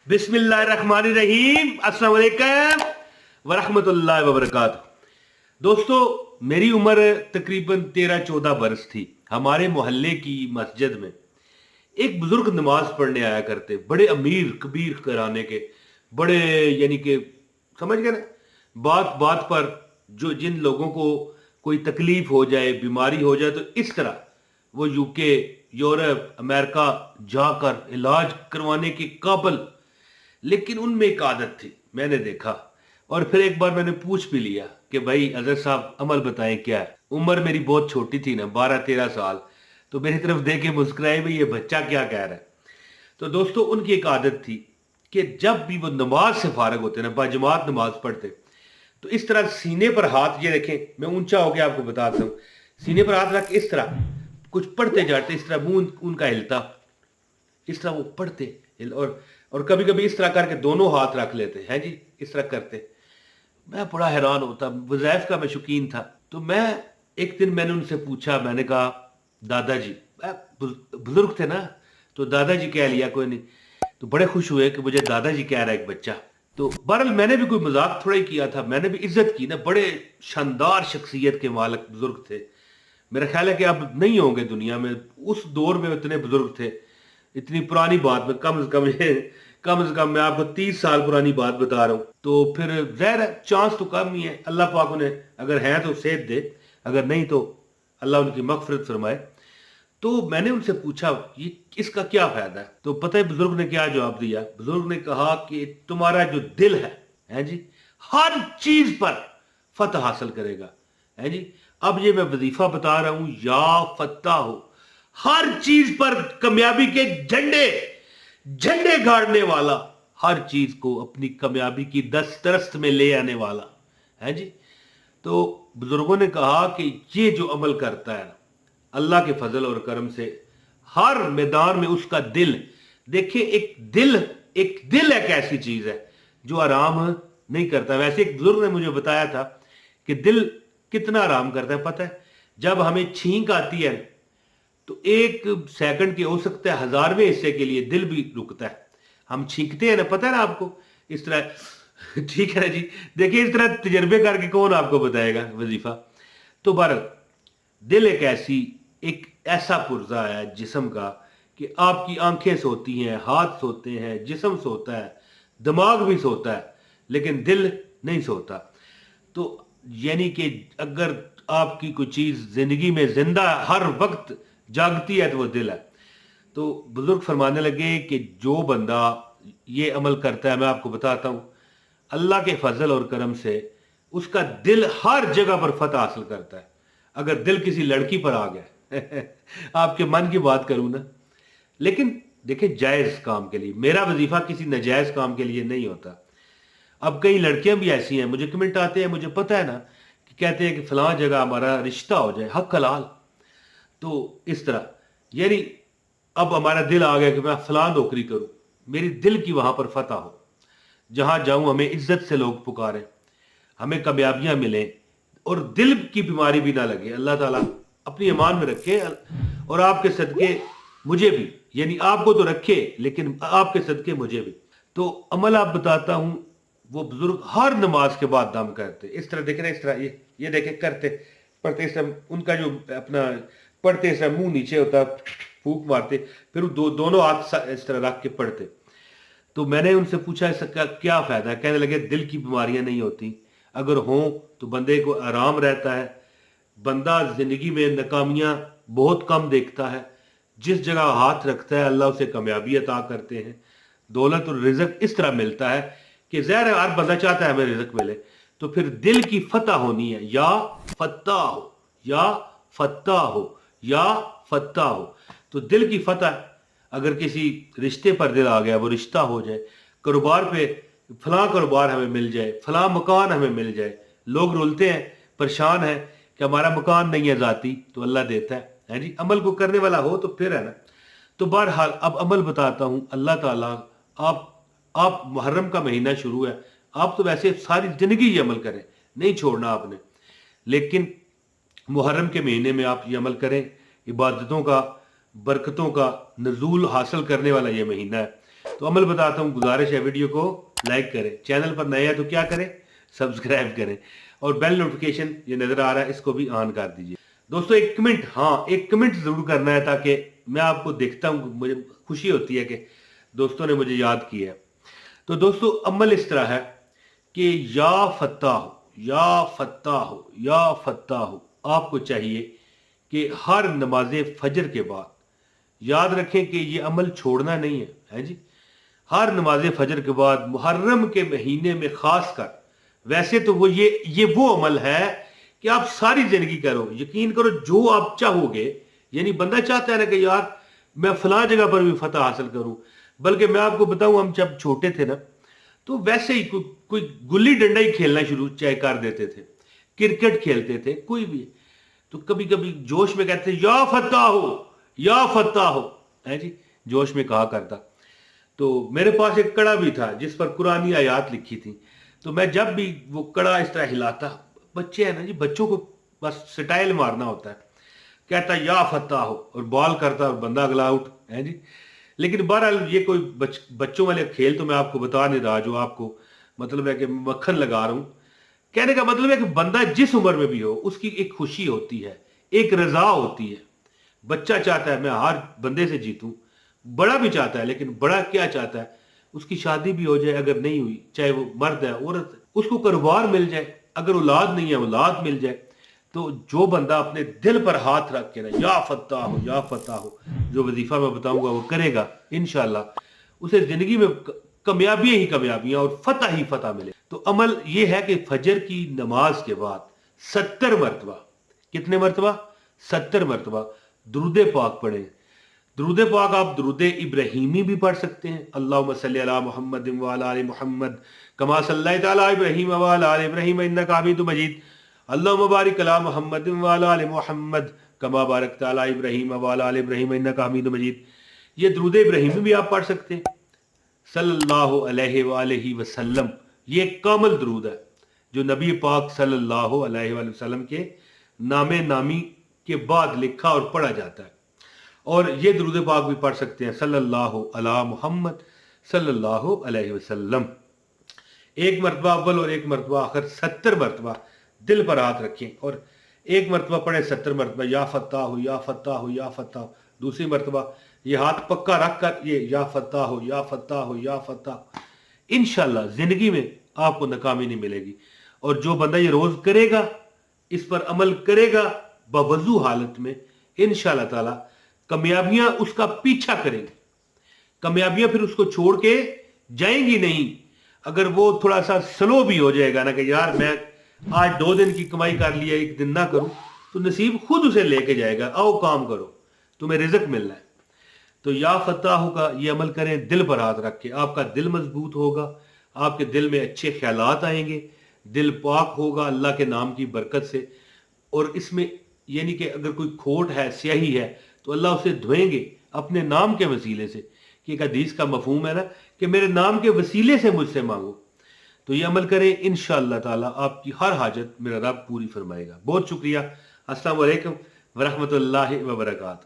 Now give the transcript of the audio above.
बिस्मिल्लाहिर्रहमानिर्रहीम, अस्सलाम वालेकुम वरहमतुल्लाहि वबरकातुहू। दोस्तों, मेरी उम्र तकरीबन 13-14 बरस थी। हमारे मोहल्ले की मस्जिद में एक बुजुर्ग नमाज पढ़ने आया करते, बड़े अमीर कबीर घराने के, बड़े यानी कि समझ गए ना। बात बात पर जो जिन लोगों को कोई तकलीफ हो जाए, बीमारी हो जाए, तो इस तरह वो यूके, यूरोप, अमेरिका जाकर इलाज करवाने के काबिल। लेकिन उनमें एक आदत थी, मैंने देखा। और फिर एक बार मैंने पूछ भी लिया कि भाई हजरत साहब अमल बताएं क्या है। उम्र मेरी बहुत छोटी थी ना, 12-13 साल। तो मेरी तरफ देख के मुस्कुराए, भाई ये बच्चा क्या कह रहा है। तो दोस्तों, उनकी एक आदत थी कि जब भी वो नमाज से फारग होते ना, बाजमात नमाज पढ़ते, तो इस तरह सीने पर हाथ, ये देखें, मैं ऊंचा हो गया आपको बताता हूँ, सीने पर हाथ रख के इस तरह कुछ पढ़ते जाते, इस तरह मुंह उनका हिलता, इस तरह वो पढ़ते। और कभी कभी इस तरह करके दोनों हाथ रख लेते हैं जी, इस तरह करते। मैं बड़ा हैरान होता, वज़ाइफ का मैं शौकीन था। तो मैं एक दिन मैंने उनसे पूछा, मैंने कहा दादाजी, बुजुर्ग थे ना, तो दादाजी कह लिया, कोई नहीं। तो बड़े खुश हुए कि मुझे दादाजी कह रहा है एक बच्चा। तो बहरहाल मैंने भी कोई मजाक थोड़ा ही किया था, मैंने भी इज्जत की ना। बड़े शानदार शख्सियत के मालिक बुजुर्ग थे। मेरा ख्याल है कि अब नहीं होंगे दुनिया में। उस दौर में इतने बुजुर्ग थे। इतनी पुरानी बात में कम से कम मैं आपको 30 साल पुरानी बात बता रहा हूँ। तो फिर ज़ाहिर है चांस तो कम ही है। अल्लाह पाक उन्हें अगर हैं तो सेहत दे, अगर नहीं तो अल्लाह उनकी मगफिरत फरमाए। तो मैंने उनसे पूछा ये इसका क्या फायदा है। तो पता है बुजुर्ग ने क्या जवाब दिया। बुजुर्ग ने कहा कि तुम्हारा जो दिल है जी, हर चीज पर फतह हासिल करेगा, है जी। अब ये मैं वजीफा बता रहा हूं, या फत्ता हो, हर चीज पर कामयाबी के झंडे झंडे गाड़ने वाला, हर चीज को अपनी कामयाबी की दस्तरस्त में ले आने वाला, है जी। तो बुजुर्गों ने कहा कि ये जो अमल करता है ना, अल्लाह के फजल और करम से हर मैदान में उसका दिल, देखिए एक दिल एक ऐसी चीज है जो आराम नहीं करता। वैसे एक बुजुर्ग ने मुझे बताया था कि दिल कितना आराम करता है पता है। जब हमें छींक आती है तो 1 सेकंड के हो सकता है 1000वें हिस्से के लिए दिल भी रुकता है। हम छींकते हैं ना, पता है ना आपको, इस तरह ठीक है ना जी। देखिए, इस तरह तजर्बे करके कौन आपको बताएगा वजीफा। तो बहरहाल दिल एक ऐसा पुर्जा है जिस्म का कि आपकी आंखें सोती हैं, हाथ सोते हैं, जिस्म सोता है, दिमाग भी सोता है, लेकिन दिल नहीं सोता। तो यानी कि अगर आपकी कोई चीज जिंदगी में जिंदा हर वक्त जागती है तो वो दिल है। तो बुजुर्ग फरमाने लगे कि जो बंदा ये अमल करता है, मैं आपको बताता हूं, अल्लाह के फजल और करम से उसका दिल हर जगह पर फतह हासिल करता है। अगर दिल किसी लड़की पर आ गया आपके मन की बात करूं ना। लेकिन देखिए, जायज काम के लिए, मेरा वजीफा किसी नाजायज काम के लिए नहीं होता। अब कई लड़कियां भी ऐसी हैं, मुझे कमेंट आते हैं, मुझे पता है ना, कि कहते हैं कि फलां जगह हमारा रिश्ता हो जाए, हक हलाल। तो इस तरह यानी अब हमारा दिल आ गया कि मैं फलां नौकरी करूं, मेरी दिल की वहां पर फतह हो, जहां जाऊं हमें इज्जत से लोग पुकारें, हमें कामयाबियां मिलें, और दिल की बीमारी भी ना लगे। अल्लाह ताला अपनी ईमान में रखे, और आपके सदके मुझे भी, यानी आपको तो रखे लेकिन आपके सदके मुझे भी। तो अमल आप बताता हूं, वो बुजुर्ग हर नमाज के बाद दम करते, इस तरह देखे ना, इस तरह ये देखे करते, पढ़ते इस तरह, उनका जो अपना पढ़ते इस तरह मुंह नीचे होता, फूंक मारते, फिर वो दोनों हाथ इस तरह रख के पढ़ते। तो मैंने उनसे पूछा इसका क्या फायदा है। कहने लगे दिल की बीमारियां नहीं होती, अगर हों तो बंदे को आराम रहता है, बंदा जिंदगी में नाकामियां बहुत कम देखता है, जिस जगह हाथ रखता है अल्लाह उसे कामयाबी अता करते हैं, दौलत और रिजक इस तरह मिलता है कि ज़ाहिर है हर बंदा चाहता है हमें रिजक मिले। तो फिर दिल की फतह होनी है, या फत्ता हो, या फत्ता हो, या फत्ता हो। तो दिल की फतह, अगर किसी रिश्ते पर दिल आ गया, वो रिश्ता हो जाए, कारोबार पे फलां कारोबार हमें मिल जाए, फलां मकान हमें मिल जाए। लोग रुलते हैं, परेशान है कि हमारा मकान नहीं है ज़ाती, तो अल्लाह देता है जी। अमल को करने वाला हो तो फिर है ना। तो बहरहाल अब अमल बताता हूँ। अल्लाह ताला, आप मुहर्रम का महीना शुरू है, आप तो वैसे सारी जिंदगी ये अमल करें, नहीं छोड़ना आपने, लेकिन मुहर्रम के महीने में आप ये अमल करें। इबादतों का, बरकतों का नजूल हासिल करने वाला ये महीना है। तो अमल बताता हूँ, गुजारिश है वीडियो को लाइक करें, चैनल पर नए हैं तो क्या करें, सब्सक्राइब करें, और बेल नोटिफिकेशन ये नजर आ रहा है इसको भी ऑन कर दीजिए। दोस्तों एक कमेंट, हाँ एक कमेंट जरूर करना है, ताकि मैं आपको देखता हूँ, मुझे खुशी होती है कि दोस्तों ने मुझे याद किया है। तो दोस्तों अमल इस तरह है कि या फत्ताह, या फत्ताह, या फत्ताह, आपको चाहिए कि हर नमाज फजर के बाद याद रखें कि ये अमल छोड़ना नहीं है जी। हर नमाज फजर के बाद मुहर्रम के महीने में खास कर, वैसे तो वो ये वो अमल है कि आप सारी जिंदगी करो, यकीन करो जो आप चाहोगे। यानी बंदा चाहता है ना कि यार मैं फलां जगह पर भी फतह हासिल करूं, बल्कि मैं आपको बताऊं हम जब छोटे थे ना तो वैसे ही कोई गुल्ली डंडा ही खेलना शुरू चाहे कर देते थे, क्रिकेट खेलते थे, कोई भी, तो कभी कभी जोश में कहते या फतह हो, या फतह हो, है जी, जोश में कहा करता। तो मेरे पास एक कड़ा भी था जिस पर कुरानी आयात लिखी थी, तो मैं जब भी वो कड़ा इस तरह हिलाता, बच्चे हैं ना जी, बच्चों को बस स्टाइल मारना होता है, कहता या फतह हो और बॉल करता और बंदा अगला आउट, है जी। लेकिन बहरहाल ये कोई बच्चों वाले खेल तो मैं आपको बता नहीं रहा, जो आपको मतलब है कि मक्खन लगा रहा हूं। कहने का मतलब है कि बंदा जिस उम्र में भी हो उसकी एक खुशी होती है, एक रजा होती है। बच्चा चाहता है मैं हर बंदे से जीतूं, बड़ा भी चाहता है, लेकिन बड़ा क्या चाहता है, उसकी शादी भी हो जाए, अगर नहीं हुई, चाहे वो मर्द है औरत है, उसको कारोबार मिल जाए, अगर औलाद नहीं है औलाद मिल जाए। तो जो बंदा अपने दिल पर हाथ रख के ना या फतह हो, या फतह हो, जो वजीफा मैं बताऊंगा वो करेगा, इंशाल्लाह उसे जिंदगी में कामयाबी ही कामयाबियां और फतह ही फतह मिले। तो अमल ये है कि फजर की नमाज के बाद 70 मरतबा, कितने मरतबा, 70 मरतबा दुरूद पाक पढ़ें। दुरूद पाक आप दुरूद इब्राहिमी भी पढ़ सकते हैं, अल्लाहुम्मा सल्ली अला मुहम्मद व अला आलि मुहम्मद कमा सल्लैता अला इब्राहीम व अला आलि इब्राहीम इन्नका हमीदुम मजीद, अल्लाहुम्मा बारिक अला मुहम्मद व अला आलि मुहम्मद कमा बारकता अला इब्राहीम व अला आलि इब्राहीम इन्नका हमीदुम मजीद। ये दुरूद इब्राहिमी भी आप पढ़ सकते हैं, सल्लल्लाहु अलैहि वालैहि वसल्लम। ये एक कामिल दुरूद है जो नबी पाक सल्लल्लाहु अलैहि वसल्लम के नामे नामी के बाद लिखा और पढ़ा जाता है। और ये दुरूद पाक भी पढ़ सकते हैं, सल्लल्लाहु अला मुहम्मद सल्लल्लाहु अलैहि वसल्लम। एक मरतबा अव्वल और एक मरतबा आखिर, 70 मरतबा दिल पर हाथ रखें और एक मरतबा पढ़े 70 मरतबा या फतह हो, या फतह हो, या फतह हो। दूसरी मरतबा ये हाथ पक्का रख कर ये या फतह हो, या फतह हो, या फतह। इंशाल्लाह जिंदगी में आपको नाकामी नहीं मिलेगी। और जो बंदा ये रोज करेगा, इस पर अमल करेगा बवजू हालत में, इंशाल्लाह ताला कामयाबियां उसका पीछा करेंगी। कामयाबियां फिर उसको छोड़ के जाएंगी नहीं। अगर वो थोड़ा सा स्लो भी हो जाएगा ना कि यार मैं आज 2 दिन की कमाई कर लिया, 1 दिन ना करूं, तो नसीब खुद उसे लेके जाएगा, आओ काम करो, तुम्हें रिज़्क मिलना है। तो या फतह होगा, ये अमल करें दिल पर हाथ रख के, आपका दिल मजबूत होगा, आपके दिल में अच्छे ख्यालात आएंगे, दिल पाक होगा अल्लाह के नाम की बरकत से। और इसमें यानी कि अगर कोई खोट है, स्याही है, तो अल्लाह उसे धोएंगे अपने नाम के वसीले से। कि एक हदीस का मफहूम है ना कि मेरे नाम के वसीले से मुझसे मांगो। तो ये अमल करें, इंशाअल्लाह ताला आपकी हर हाजत मेरा रब पूरी फरमाएगा। बहुत शुक्रिया। अस्सलाम वालेकुम व रहमतुल्लाहि व बरकातहू।